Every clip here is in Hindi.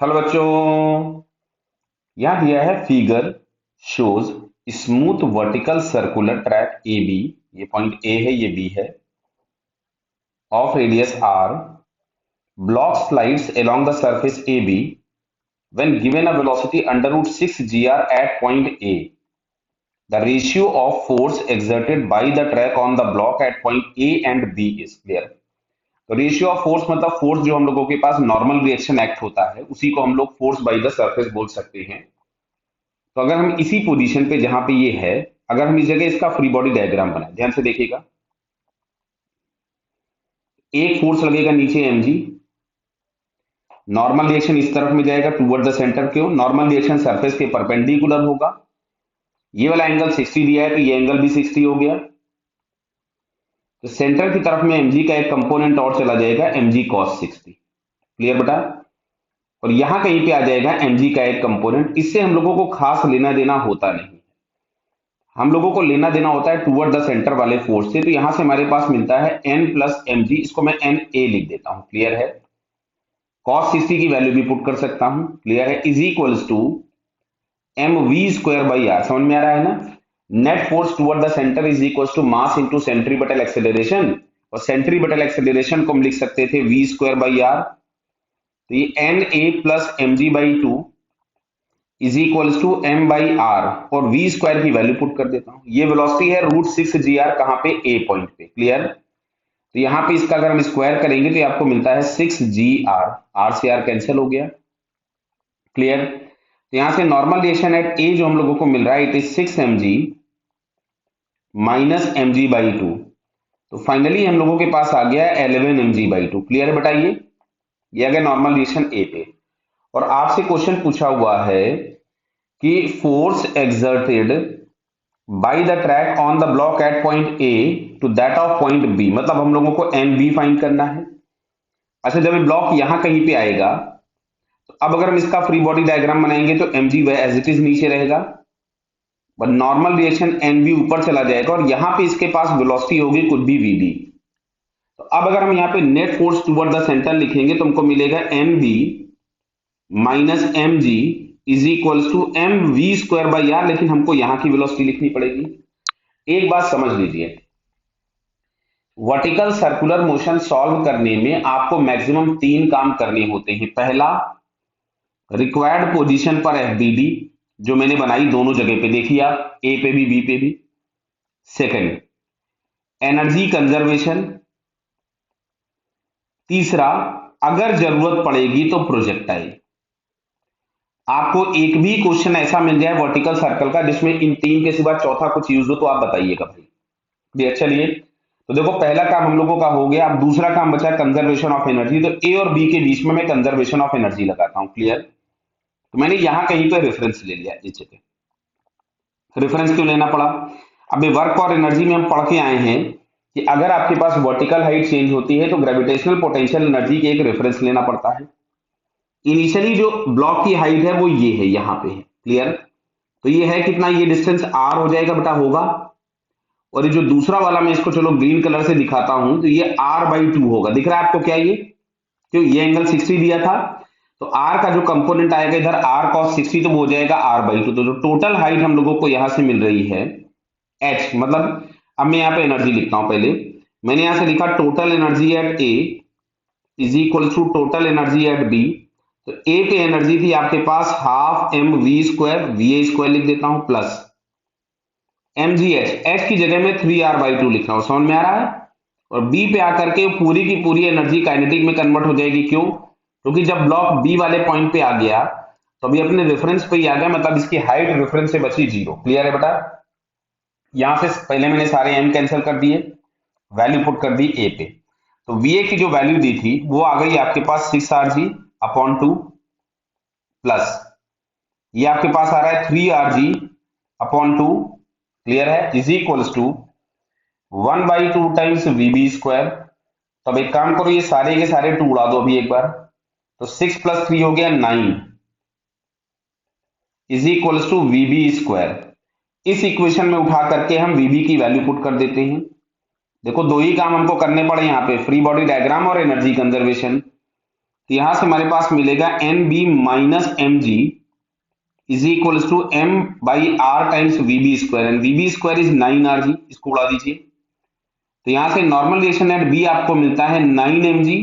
हेलो बच्चों। यहाँ दिया है figure shows smooth vertical circular track A B. ये पॉइंट ए है, ये बी है, of radius R. Block slides along the surface AB when given a velocity under root 6 gr at point A. The ratio of force exerted by the track on the block at point A and B is clear. तो रेशियो ऑफ फोर्स मतलब फोर्स जो हम लोगों के पास नॉर्मल रिएक्शन एक्ट होता है उसी को हम लोग फोर्स बाय द सरफेस बोल सकते हैं। तो अगर हम इसी पोजीशन पे जहां पे ये है, अगर हम इस जगह इसका फ्री बॉडी डायग्राम बनाए, ध्यान से देखिएगा। एक फोर्स लगेगा नीचे mg, नॉर्मल रिएक्शन इस तरफ में जाएगा टूवर्ड द सेंटर। क्यों? नॉर्मल रिएक्शन सरफेस के परपेंडिकुलर होगा। ये वाला एंगल 60 दिया है तो ये एंगल भी 60 हो गया। तो सेंटर की तरफ में mg का एक कंपोनेंट और चला जाएगा, mg cos 60। क्लियर बेटा? और यहां कहीं पे आ जाएगा mg का एक कंपोनेंट। इससे हम लोगों को खास लेना देना होता नहीं, हम लोगों को लेना देना होता है टूवर्ड द सेंटर वाले फोर्स से। तो यहां से हमारे पास मिलता है n प्लस mg, इसको मैं n a लिख देता हूं। क्लियर है? cos 60 की वैल्यू भी पुट कर सकता हूं। क्लियर है? Is equals to M we square by R. समझ में आ रहा है ना? Net force toward the center is equals to mass into centripetal acceleration, और सेंट्रीपिटल एक्सेलरेशन को हम लिख सकते थे वी स्क्वायर बाई आर। तो ये N A plus M G by two is equals to M by R, और वी स्क्वायर की वैल्यू पुट कर देता हूं। ये वेलोसिटी है रूट 6 जी आर, कहां पे? ए पॉइंट पे। क्लियर? तो यहां पे इसका अगर हम स्क्वायर करेंगे तो आपको मिलता है 6 जी आर, आर से आर कैंसिल हो गया। क्लियर? तो यहां से नॉर्मल रिएक्शन एट ए जो हम लोगों को मिल रहा है it is 6 M G minus M G by two. तो फाइनली हम लोगों के पास आ गया 11 M G by two. Clear है बेटा? ये आ गया नॉर्मल रिएक्शन ए पे। और आपसे क्वेश्चन पूछा हुआ है कि force exerted by the track on the block at point A to that of point B, मतलब हम लोगों को एन बी फाइंड करना है। अच्छा, जब ये ब्लॉक यहां कहीं पे आएगा तो अब अगर हम इसका फ्री बॉडी डायग्राम बनाएंगे तो M G as it is नीचे रहेगा, but normal reaction N B ऊपर चला जाएगा और यहां पे इसके पास वेलोसिटी होगी कुछ भी वी डी। तो अब अगर हम यहाँ पे net force toward the center लिखेंगे तो हमको मिलेगा M B minus M G is equals to M we square by R, लेकिन हमको यहां की वेलोसिटी लिखनी पड़ेगी। एक बात समझ लीजिए, वर्टिकल सर्कुलर मोशन सॉल्व करने में आपको मैक्सिमम 3 काम करने होते हैं। पहला, रिक्वायर्ड पोजीशन पर एफबीडी जो मैंने बनाई दोनों जगह पे, देखिए आप ए पे भी बी पे भी। Second, energy conservation. तीसरा, अगर जरूरत पड़ेगी तो प्रोजेक्टाइल। आपको एक भी क्वेश्चन ऐसा मिल जाए वर्टिकल सर्कल का जिसमें इन 3 के सिवा चौथा कुछ यूज हो तो आप बताइएगा भाई। अच्छा, चलिए तो देखो पहला काम हम लोगों का हो गया। अब दूसरा काम बचा कंजर्वेशन ऑफ एनर्जी। तो ए और बी के बीच में मैं कंजर्वेशन ऑफ एनर्जी लगाता हूं। क्लियर? तो मैंने यहां कहीं पे रेफरेंस ले लिया नीचे पे। रेफरेंस क्यों लेना पड़ा? अब ये वर्क और एनर्जी में हम पढ़ के आए हैं कि अगर आपके पास वर्टिकल हाइट चेंज होती है तो ग्रेविटेशनल पोटेंशियल एनर्जी के एक रेफरेंस लेना पड़ता है। इनिशियली जो ब्लॉक की हाइट है वो ये है, यहां पे है। क्लियर? तो ये है कितना? ये डिस्टेंस आर हो जाएगा बेटा, होगा। और ये जो दूसरा वाला मैं इसको चलो ग्रीन कलर से दिखाता हूं, तो ये आर बाई टू होगा। दिख रहा है आपको क्या ये? क्यों? ये एंगल 60 दिया था तो आर का जो कंपोनेंट आएगा इधर आर कॉस 60, तो वो हो जाएगा आर बाई टू। तो जो टोटल हाइट हम लोगों को यहां से मिल रही है एच, मतलब अब मैं यहाँ पे एनर्जी लिखता हूं। पहले मैंने यहां से लिखा total energy at A is equal to total energy at B. तो ए पे एनर्जी थी आपके पास half m we square, v A square लिख देता हूं, plus M g h, h की जगह में 3r/2 लिख रहा हूं। समझ में आ रहा है? और बी पे आकर के पूरी की पूरी एनर्जी काइनेटिक में कन्वर्ट हो जाएगी। क्यों? क्योंकि जब ब्लॉक बी वाले पॉइंट पे आ गया तो अभी अपने रेफरेंस पे ही आ गया, मतलब इसकी हाइट रेफरेंस से बची 0। क्लियर है बेटा? यहां से पहले मैंने सारे एम कैंसिल कर दिए, वैल्यू पुट कर दी ए पे। तो वी ए की जो वैल्यू दी थी वो आ गई आपके पास 6rg/2 प्लस ये आपके पास आ रहा है 3rg/2। क्लियर है? Is equals to 1/2 times V B square. तो अब एक काम करो, ये सारे के सारे 2 उड़ा दो अभी एक बार। तो 6 + 3 हो गया 9 is equals to V B square. इस इक्वेशन में उठा करके हम वी बी की वैल्यू पुट कर देते हैं। देखो दो ही काम हमको करने पड़े यहाँ पे, फ्री बॉडी डायग्राम और एनर्जी कंजर्वेशन। तो यहां से हमारे पास मिलेगा N B minus M G is equals to M by R times V B square, and V B square is 9 R G, इसको उड़ा दीजिए। तो यहां से नॉर्मल रिएक्शन एट बी आपको मिलता है 9 M G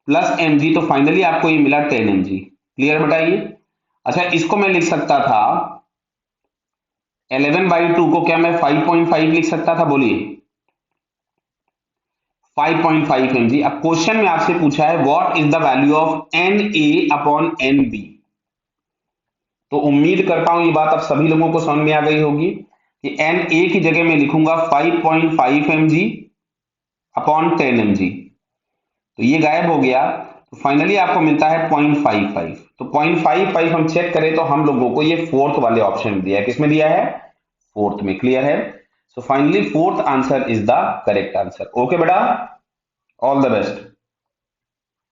plus M G, तो फाइनली आपको ये मिला 10 एम जी। क्लियर बताइए। अच्छा, इसको मैं लिख सकता था 11/2 को क्या मैं 5.5 लिख सकता था, बोलिए 5.5 एम जी। अब क्वेश्चन में आपसे पूछा है what is the value of N A upon N B. तो उम्मीद करता हूं ये बात अब सभी लोगों को समझ में आ गई होगी कि एन ए की जगह मैं लिखूंगा 5.5 M G upon 10 M G, तो ये गायब हो गया। तो फाइनली आपको मिलता है 0.55। तो 0.55 हम चेक करें तो हम लोगों को ये फोर्थ वाले ऑप्शन में दिया है। किसमें दिया है? फोर्थ में। क्लियर है। So finally fourth answer is the correct answer. Okay बेटा, ऑल द बेस्ट।